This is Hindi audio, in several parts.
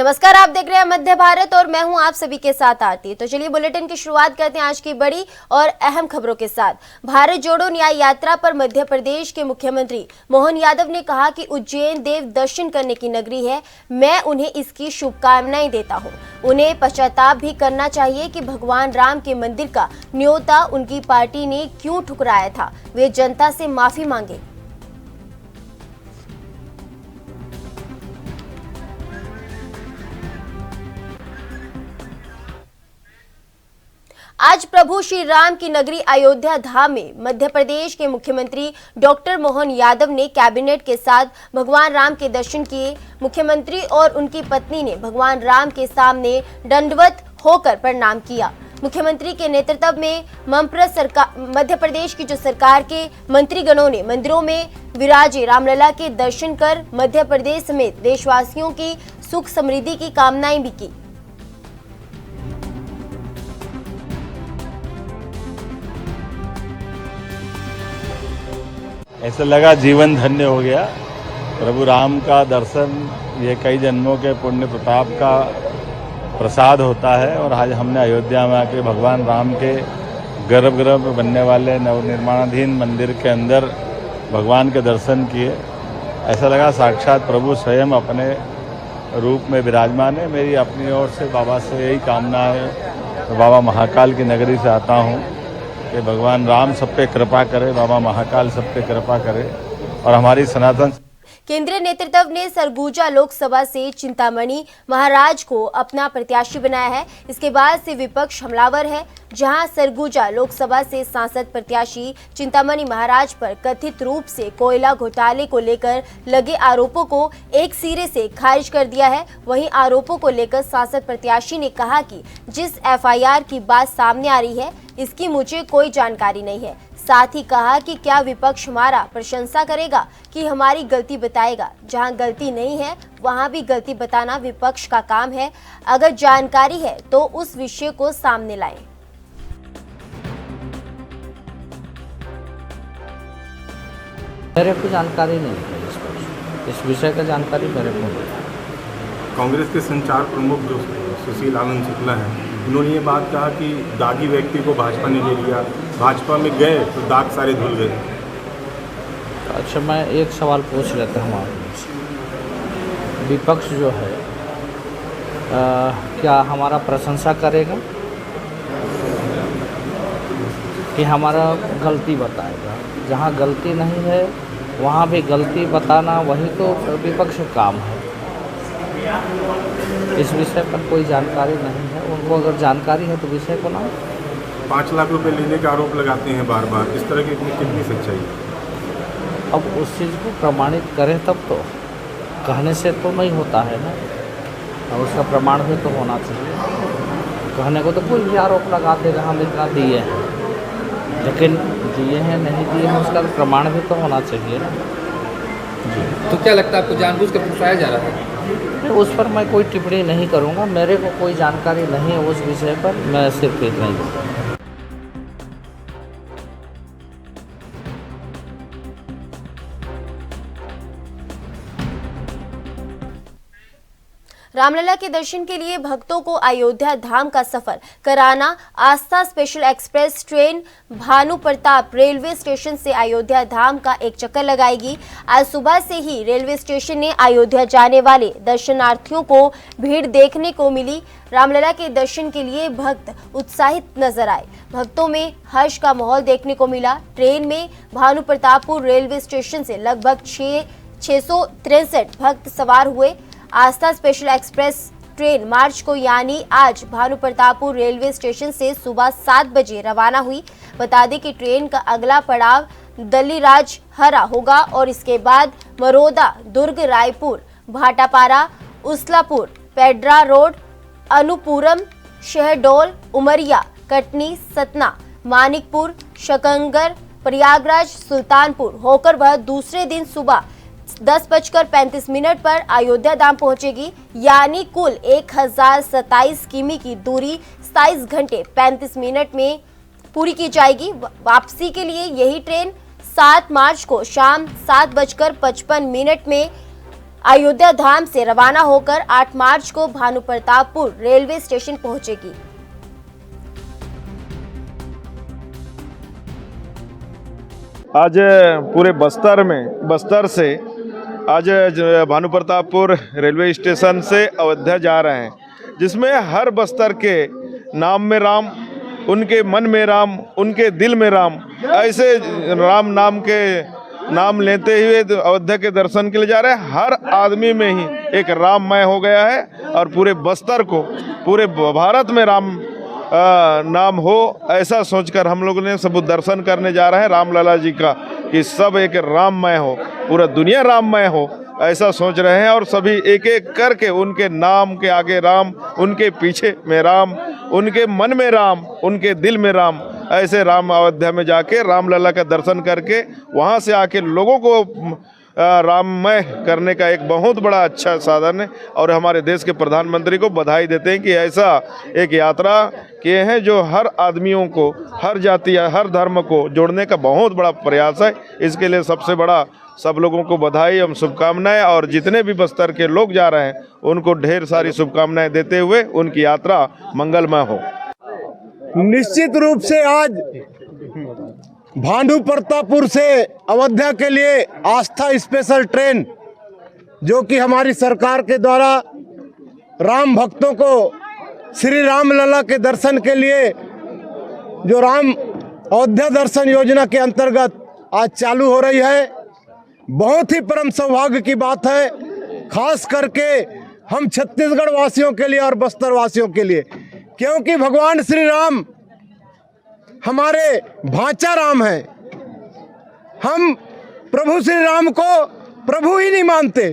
नमस्कार, आप देख रहे हैं मध्य भारत और मैं हूं आप सभी के साथ आरती। तो चलिए बुलेटिन की शुरुआत करते हैं आज की बड़ी और अहम खबरों के साथ। भारत जोड़ो न्याय यात्रा पर मध्य प्रदेश के मुख्यमंत्री मोहन यादव ने कहा कि उज्जैन देव दर्शन करने की नगरी है। मैं उन्हें इसकी शुभकामनाएं देता हूं। उन्हें पश्चाताप भी करना चाहिए कि भगवान राम के मंदिर का न्योता उनकी पार्टी ने क्यों ठुकराया था। वे जनता से माफी मांगे। आज प्रभु श्री राम की नगरी अयोध्या धाम में मध्य प्रदेश के मुख्यमंत्री डॉक्टर मोहन यादव ने कैबिनेट के साथ भगवान राम के दर्शन किए। मुख्यमंत्री और उनकी पत्नी ने भगवान राम के सामने दंडवत होकर प्रणाम किया। मुख्यमंत्री के नेतृत्व में मध्य प्रदेश की जो सरकार के मंत्रीगणों ने मंदिरों में विराजे रामलला के दर्शन कर मध्य प्रदेश समेत देशवासियों की सुख समृद्धि की कामनाएं भी की। ऐसा लगा जीवन धन्य हो गया। प्रभु राम का दर्शन ये कई जन्मों के पुण्य प्रताप का प्रसाद होता है और आज हमने अयोध्या में आके भगवान राम के गर्भगृह में बनने वाले नवनिर्माणाधीन मंदिर के अंदर भगवान के दर्शन किए। ऐसा लगा साक्षात प्रभु स्वयं अपने रूप में विराजमान है। मेरी अपनी ओर से बाबा से यही कामना है, तो बाबा महाकाल की नगरी से आता हूँ कि भगवान राम सब पे कृपा करे, बाबा महाकाल सब पे कृपा करे और हमारी सनातन। केंद्रीय नेतृत्व ने सरगुजा लोकसभा से चिंतामणि महाराज को अपना प्रत्याशी बनाया है। इसके बाद से विपक्ष हमलावर है, जहां सरगुजा लोकसभा से सांसद प्रत्याशी चिंतामणि महाराज पर कथित रूप से कोयला घोटाले को लेकर लगे आरोपों को एक सिरे से खारिज कर दिया है। वहीं आरोपों को लेकर सांसद प्रत्याशी ने कहा कि जिस एफआईआर की बात सामने आ रही है, इसकी मुझे कोई जानकारी नहीं है। साथ ही कहा कि क्या विपक्ष हमारा प्रशंसा करेगा कि हमारी गलती बताएगा। जहां गलती नहीं है वहां भी गलती बताना विपक्ष का काम है। अगर जानकारी है तो उस विषय को सामने लाएं। मेरे को जानकारी नहीं है इस विषय का जानकारी मेरे को नहीं। कांग्रेस के संचार प्रमुख जो सुशील आनंद शुक्ला हैं, उन्होंने ये बात कहा कि दागी व्यक्ति को भाजपा ने ले लिया, भाजपा में गए तो दाग सारे धुल गए। अच्छा, मैं एक सवाल पूछ लेता हूँ आपसे। विपक्ष जो है क्या हमारा प्रशंसा करेगा कि हमारा गलती बताएगा? जहाँ गलती नहीं है वहाँ भी गलती बताना वही तो विपक्ष का काम है। इस विषय पर कोई जानकारी नहीं है उनको। अगर जानकारी है तो विषय को ना। 5 लाख रुपए लेने का आरोप लगाते हैं बार बार, इस तरह की कितनी सच्चाई? अब उस चीज़ को प्रमाणित करें तब तो, कहने से तो नहीं होता है ना, और उसका प्रमाण भी तो होना चाहिए। कहने को तो कोई भी आरोप लगा देगा हम इतना दिए हैं, लेकिन दिए हैं नहीं दिए हैं उसका तो प्रमाण भी तो होना चाहिए ना। तो क्या लगता है आपको जानबूझ कर फंसाया जा रहा है? उस पर मैं कोई टिप्पणी नहीं करूंगा। मेरे को कोई जानकारी नहीं है उस विषय पर, मैं सिर्फ इतना ही बोलूँगा। रामलला के दर्शन के लिए भक्तों को अयोध्या धाम का सफर कराना Aastha special express train Bhanu Pratap railway station से अयोध्या धाम का एक चक्कर लगाएगी। आज सुबह से ही रेलवे स्टेशन ने अयोध्या जाने वाले दर्शनार्थियों को भीड़ देखने को मिली। रामलला के दर्शन के लिए भक्त उत्साहित नजर आए। भक्तों में हर्ष का माहौल देखने को मिला। ट्रेन में भानु प्रतापपुर रेलवे स्टेशन से लगभग 663 भक्त सवार हुए। आस्था स्पेशल एक्सप्रेस ट्रेन मार्च को यानी आज भानु प्रतापपुर रेलवे स्टेशन से सुबह 7 बजे रवाना हुई। बता दें कि ट्रेन का अगला पड़ाव दल्लीराज हरा होगा और इसके बाद मरोदा, दुर्ग, रायपुर, भाटापारा, उस्लापुर, पेड्रा रोड, अनुपुरम, शहडोल, उमरिया, कटनी, सतना, मानिकपुर, शकंगर, प्रयागराज, सुल्तानपुर होकर वह दूसरे दिन सुबह 10:35 पर अयोध्या धाम पहुंचेगी। यानी कुल 1027 किमी की दूरी 27 घंटे 35 मिनट में पूरी की जाएगी। वापसी के लिए यही ट्रेन 7 मार्च को शाम 7:55 में अयोध्या धाम से रवाना होकर 8 मार्च को भानुप्रतापपुर रेलवे स्टेशन पहुंचेगी। आज पूरे बस्तर से आज भानुप्रतापपुर रेलवे स्टेशन से अयोध्या जा रहे हैं, जिसमें हर बस्तर के नाम में राम, उनके मन में राम, उनके दिल में राम, ऐसे राम नाम के नाम लेते हुए अयोध्या के दर्शन के लिए जा रहे हैं। हर आदमी में ही एक राममय हो गया है और पूरे बस्तर को, पूरे भारत में राम नाम हो, ऐसा सोचकर हम लोग ने सब दर्शन करने जा रहे हैं रामलला जी का, कि सब एक राममय हो, पूरा दुनिया राममय हो, ऐसा सोच रहे हैं। और सभी एक एक करके उनके नाम के आगे राम, उनके पीछे में राम, उनके मन में राम, उनके दिल में राम, ऐसे राम अयोध्या में जाके रामलला का दर्शन करके वहाँ से आके लोगों को राममय करने का एक बहुत बड़ा अच्छा साधन है। और हमारे देश के प्रधानमंत्री को बधाई देते हैं कि ऐसा एक यात्रा किए हैं जो हर आदमियों को, हर जाति, हर धर्म को जोड़ने का बहुत बड़ा प्रयास है। इसके लिए सबसे बड़ा सब लोगों को बधाई एवं शुभकामनाएं, और जितने भी बस्तर के लोग जा रहे हैं उनको ढेर सारी शुभकामनाएं देते हुए उनकी यात्रा मंगलमय हो। निश्चित रूप से आज भानुप्रतापपुर से अयोध्या के लिए आस्था स्पेशल ट्रेन, जो कि हमारी सरकार के द्वारा राम भक्तों को श्री राम लला के दर्शन के लिए जो राम अयोध्या दर्शन योजना के अंतर्गत आज चालू हो रही है, बहुत ही परम सौभाग्य की बात है, खास करके हम छत्तीसगढ़ वासियों के लिए और बस्तर वासियों के लिए, क्योंकि भगवान श्री राम हमारे भांचा राम हैं। हम प्रभु श्री राम को प्रभु ही नहीं मानते,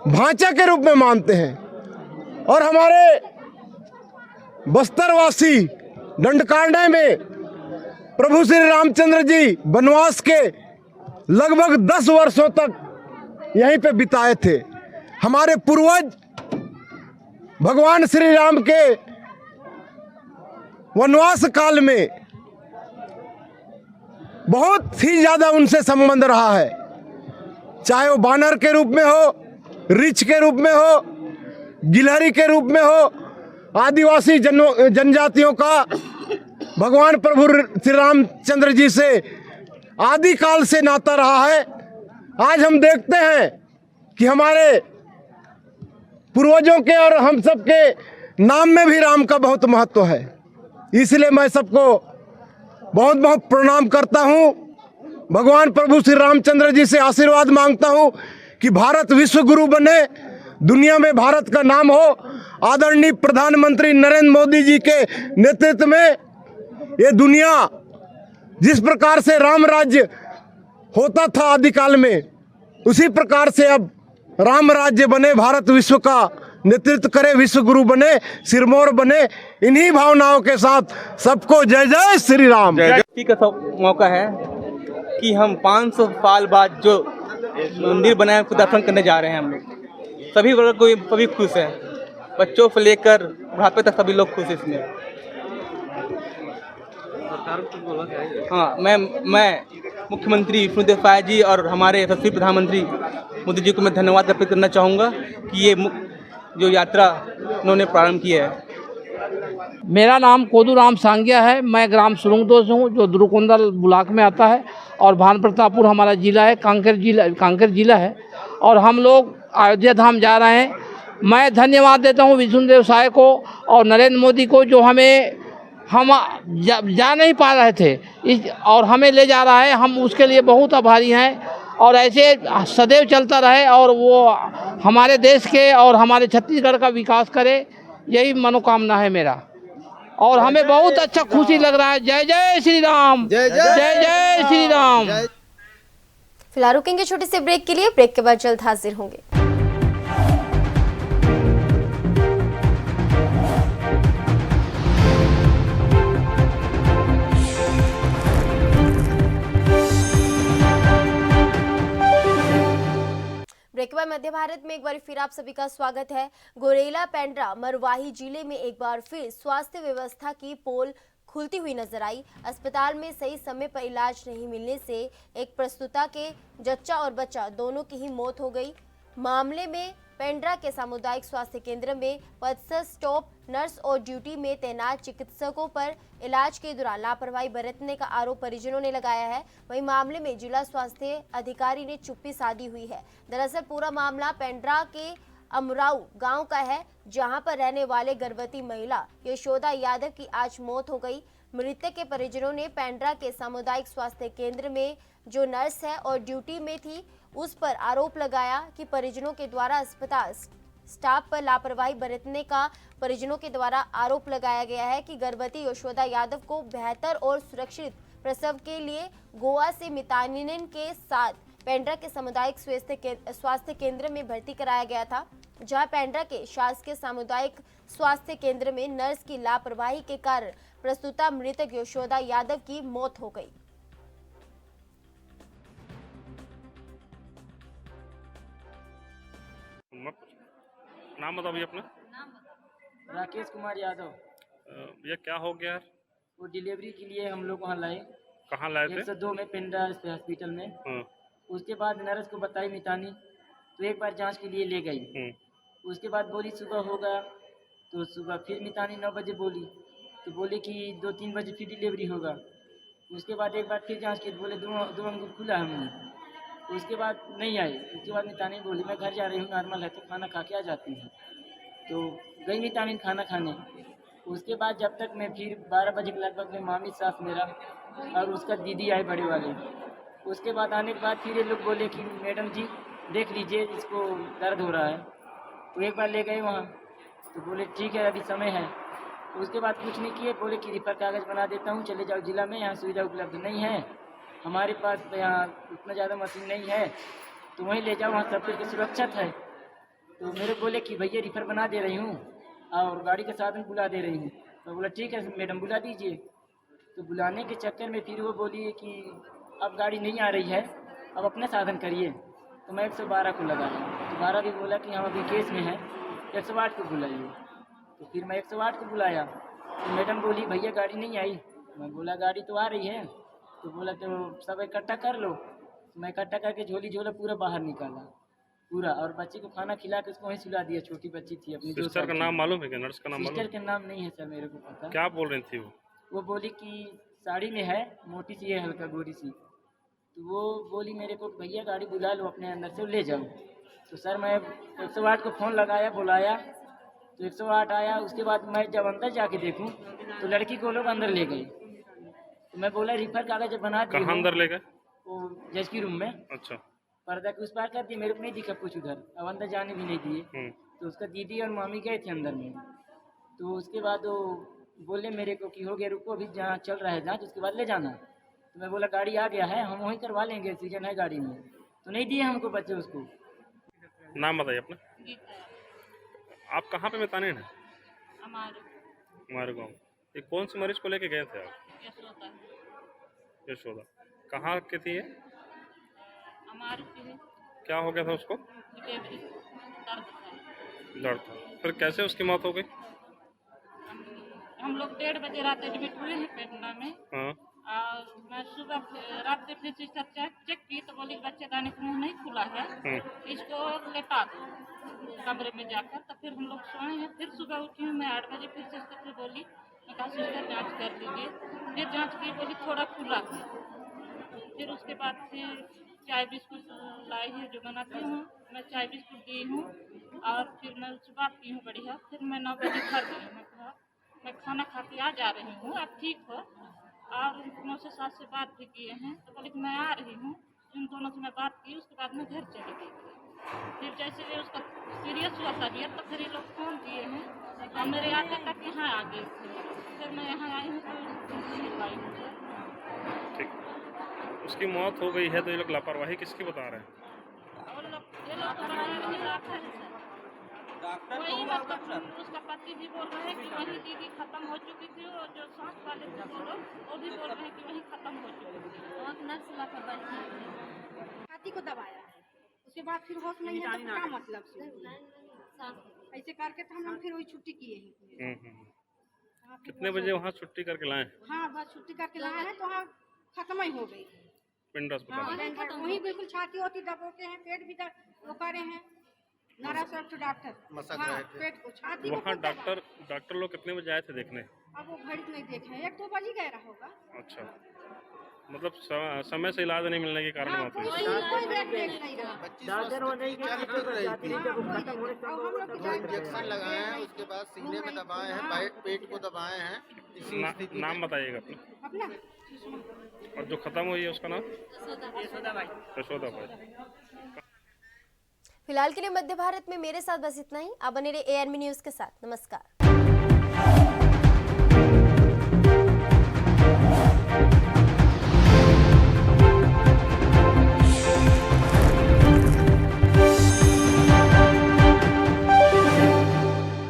भांचा के रूप में मानते हैं। और हमारे बस्तरवासी दंडकारण्य में प्रभु श्री रामचंद्र जी वनवास के लगभग 10 वर्षों तक यहीं पे बिताए थे। हमारे पूर्वज भगवान श्री राम के वनवास काल में बहुत ही ज़्यादा उनसे संबंध रहा है, चाहे वो बानर के रूप में हो, रिछ के रूप में हो, गिलहरी के रूप में हो, आदिवासी जनजातियों का भगवान प्रभु श्री रामचंद्र जी से आदिकाल से नाता रहा है। आज हम देखते हैं कि हमारे पूर्वजों के और हम सब के नाम में भी राम का बहुत महत्व है। इसलिए मैं सबको बहुत बहुत प्रणाम करता हूँ, भगवान प्रभु श्री रामचंद्र जी से आशीर्वाद मांगता हूँ कि भारत विश्व गुरु बने, दुनिया में भारत का नाम हो। आदरणीय प्रधानमंत्री नरेंद्र मोदी जी के नेतृत्व में ये दुनिया जिस प्रकार से राम राज्य होता था आदिकाल में, उसी प्रकार से अब राम राज्य बने, भारत विश्व का नेतृत्व करे, विश्व गुरु बने, सिरमौर बने। इन्हीं भावनाओं के साथ सबको जय जय श्री राम। का मौका है कि हम 500 साल बाद जो मंदिर बनाए उसको दर्शन करने जा रहे हैं। हम लोग सभी वर्ग को सभी खुश हैं, बच्चों से लेकर बुढ़ापे तक सभी लोग खुश हैं इसमें। हाँ, मैं मुख्यमंत्री विष्णु देव साय जी और हमारे यशस्वी प्रधानमंत्री मोदी जी को मैं धन्यवाद अर्पित करना चाहूँगा कि ये जो यात्रा उन्होंने प्रारंभ की है। मेरा नाम कोदूराम सांगिया है। मैं ग्राम सुरुंगदो से हूँ, जो दुरुकुंदल ब्लॉक में आता है, और भानुप्रतापपुर हमारा ज़िला है, कांकेर ज़िला है। और हम लोग अयोध्या धाम जा रहे हैं। मैं धन्यवाद देता हूँ विष्णुदेव साय को और नरेंद्र मोदी को, जो हम जा नहीं पा रहे थे और हमें ले जा रहा है। हम उसके लिए बहुत आभारी हैं, और ऐसे सदैव चलता रहे और वो हमारे देश के और हमारे छत्तीसगढ़ का विकास करे, यही मनोकामना है मेरा। और हमें बहुत अच्छा खुशी लग रहा है। जय जय श्री राम, जय जय श्री राम। फिलहाल रुकेंगे छोटे से ब्रेक के लिए, ब्रेक के बाद जल्द हाजिर होंगे। ब्रेक के बाद मध्य भारत में एक बार फिर आप सभी का स्वागत है। गोरेला पेंड्रा मरवाही जिले में एक बार फिर स्वास्थ्य व्यवस्था की पोल खुलती हुई नजर आई। अस्पताल में सही समय पर इलाज नहीं मिलने से एक प्रसूता के जच्चा और बच्चा दोनों की ही मौत हो गई। मामले में पेंड्रा के सामुदायिक स्वास्थ्य केंद्र में पदस्थ स्टाफ नर्स और ड्यूटी में तैनात चिकित्सकों पर इलाज के दौरान लापरवाही बरतने का आरोप परिजनों ने लगाया है। वहीं मामले में जिला स्वास्थ्य अधिकारी ने चुप्पी साधी हुई है। दरअसल पूरा मामला पेंड्रा के अमराऊ गांव का है, जहां पर रहने वाले गर्भवती महिला यशोदा यादव की आज मौत हो गई। मृतक के परिजनों ने पेंड्रा के सामुदायिक स्वास्थ्य केंद्र में जो नर्स है और ड्यूटी में थी उस पर आरोप लगाया कि परिजनों के द्वारा अस्पताल स्टाफ पर लापरवाही बरतने का परिजनों के द्वारा आरोप लगाया गया है कि गर्भवती यशोदा यादव को बेहतर और सुरक्षित प्रसव के लिए गोवा से मितानिन के साथ पेंड्रा के सामुदायिक स्वास्थ्य केंद्र में भर्ती कराया गया था, जहां पेंड्रा के शासकीय सामुदायिक स्वास्थ्य केंद्र में नर्स की लापरवाही के कारण प्रस्तुता मृतक यशोदा यादव की मौत हो गई। नाम बताओ भैया अपना। राकेश कुमार यादव। भैया क्या हो गया? वो डिलीवरी के लिए हम लोग वहाँ लाए। कहाँ लाए थे? 102 में पेंड्रा हॉस्पिटल में। उसके बाद नर्स को बताई मितानी, तो एक बार जांच के लिए ले गई। उसके बाद बोली सुबह होगा, तो सुबह फिर मितानी 9 बजे बोली, तो बोले कि 2-3 बजे फिर डिलीवरी होगा। उसके बाद एक बार फिर जांच की, बोले दो अंगूर खुला हमने। उसके बाद नहीं आई। उसके बाद मितानी बोली मैं घर जा रही हूँ, नॉर्मल है, तो खाना खा के आ जाती हूँ। तो गई मितानी खाना खाने। उसके बाद जब तक मैं फिर 12 बजे के लगभग में मामी सास मेरा और उसका दीदी आए बड़े वाले। उसके बाद आने के बाद फिर ये लोग बोले कि मैडम जी देख लीजिए इसको दर्द हो रहा है। तो एक बार ले गए वहाँ, तो बोले ठीक है अभी समय है। उसके बाद कुछ नहीं किए, बोले कि रिफर कागज़ बना देता हूँ, चले जाओ जिला में, यहाँ सुविधा उपलब्ध नहीं है, हमारे पास यहाँ उतना ज़्यादा मशीन नहीं है, तो वहीं ले जाओ, वहाँ सब कुछ सुरक्षित है। तो मेरे बोले कि भैया रिफर बना दे रही हूँ और गाड़ी का साधन बुला दे रही हूँ। तो बोला ठीक है मैडम बुला दीजिए। तो बुलाने के चक्कर में फिर वो बोली कि अब गाड़ी नहीं आ रही है, अब अपने साधन करिए। तो मैं 112 को लगाया, तो 12 भी बोला कि हम अभी केस में हैं, 108 को बुलाइए। तो फिर मैं 108 को बुलाया, तो मैडम बोली भैया गाड़ी नहीं आई। मैं बोला गाड़ी तो आ रही है। तो बोला तो सब इकट्ठा कर लो। तो मैं इकट्ठा करके झोला पूरा बाहर निकाला पूरा, और बच्ची को खाना खिला के उसको वहीं सुला दिया। छोटी बच्ची थी अपनी। सिस्टर का नाम मालूम है क्या? नर्स का नाम मालूम? सिस्टर का नाम नहीं है सर मेरे को पता। क्या बोल रही थी वो बोली कि साड़ी में है, मोटी सी है, हल्का गोरी सी। तो वो बोली मेरे को भैया गाड़ी बुला लो अपने अंदर से, ले जाओ। तो सर मैं 108 को फ़ोन लगाया, बुलाया, तो 108 आया। उसके बाद मैं जब अंदर जाके देखूं तो लड़की को लोग अंदर ले गए। तो मैं बोला रिफर कागज बना दिए। कहाँ अंदर ले गए? वो जज की रूम में। अच्छा। पर्दा के उस पार कर दिए, मेरे को नहीं दिखा कुछ उधर, अब अंदर जाने भी नहीं दिए। तो उसका दीदी और मामी गए थे अंदर में। तो उसके बाद वो बोले मेरे को कि हो गया, रुको अभी जहाँ चल रहा है जाँच, उसके बाद ले जाना। तो मैं बोला गाड़ी आ गया है, हम वहीं करवा लेंगे, सीजन है गाड़ी में। तो नहीं दिए हमको बच्चे उसको। नाम बताइए अपना। आप कहाँ पे मितानिन है? हमारे गाँव। ये कौन सी मरीज को लेके गए थे आप? यशोदा। कहाँ की थी ये? क्या हो गया था उसको? दर्द था। फिर कैसे उसकी मौत हो गई? हम लोग 1:30 बजे रात एडमिट हुए हैं पेटना में। हाँ। और मैं सुबह रात से फिर सिस्टर चेक की तो बोली बच्चेदानी का मुँह नहीं खुला है, इसको लेटा दो कमरे में जाकर। तो फिर हम लोग सोए हैं। फिर सुबह उठी हूँ मैं 8 बजे, फिर सिस्टर से बोली, मैं कहा सिस्टर जाँच कर लीजिए। फिर जाँच की, बोली थोड़ा खुला है। फिर उसके बाद फिर चाय बिस्कुट लाई है जो बनाती हूँ, मैं चाय बिस्कुट दी हूँ और फिर मैं सुबह की हूँ बढ़िया। फिर मैं 9 बजे घर गई। मैं कहा मैं खाना खा के आ जा रही हूँ, आप ठीक हो? और उन से सास से बात भी किए हैं, तो बोले कि मैं आ रही हूँ। उन दोनों से मैं बात की, उसके बाद मैं घर चली गई थी। फिर जैसे ये उसका सीरियस हुआ तबीयत, तो फिर ये लोग फ़ोन किए हैं और मेरे आते तक यहाँ आ गए थे। फिर मैं यहाँ आई हूँ तो आई हूँ। ठीक, उसकी मौत हो गई है, तो ये लोग लापरवाही किसकी बता रहे हैं? ये लोग तो नहीं रखा है सर। वही मतलब उसका पति भी बोल रहे हैं कि वही दीदी खत्म हो चुकी थी, और जो सांस वाले थे वो भी बोल रहे हैं कि वही खत्म हो चुकी थी। और नर्स लापरवाही हाथी को दबाया है, उसके बाद फिर होश नहीं है, तो क्या मतलब ऐसे करके तो हम लोग फिर वही छुट्टी किए हैं। कितने बजे वहाँ छुट्टी करके लाए? हाँ बस छुट्टी करके लाए हैं, तो वहाँ खत्म ही हो गई। पिंड अस्पताल वही बिल्कुल छाती होती दबोते हैं, पेट भी वो करे हैं। नाराज डॉक्टर हाँ, पेट को छाती को वहाँ डॉक्टर लोग कितने बजे आए थे देखने? अब वो घड़ी नहीं देखे, 1-2 बजे गए रहा होगा। अच्छा, मतलब समय से इलाज नहीं मिलने के कारण हाँ, होते कोई देख नहीं रहा। इंजेक्शन लगाए हैं, उसके बाद सीने में दबाए हैं, पेट को दबाए हैं। नाम बताइएगा अपना। और जो खत्म हुई है उसका नाम? यशोदा बाई। फिलहाल के लिए मध्य भारत में मेरे साथ बस इतना ही। अब बने रहिए ARM न्यूज के साथ। नमस्कार।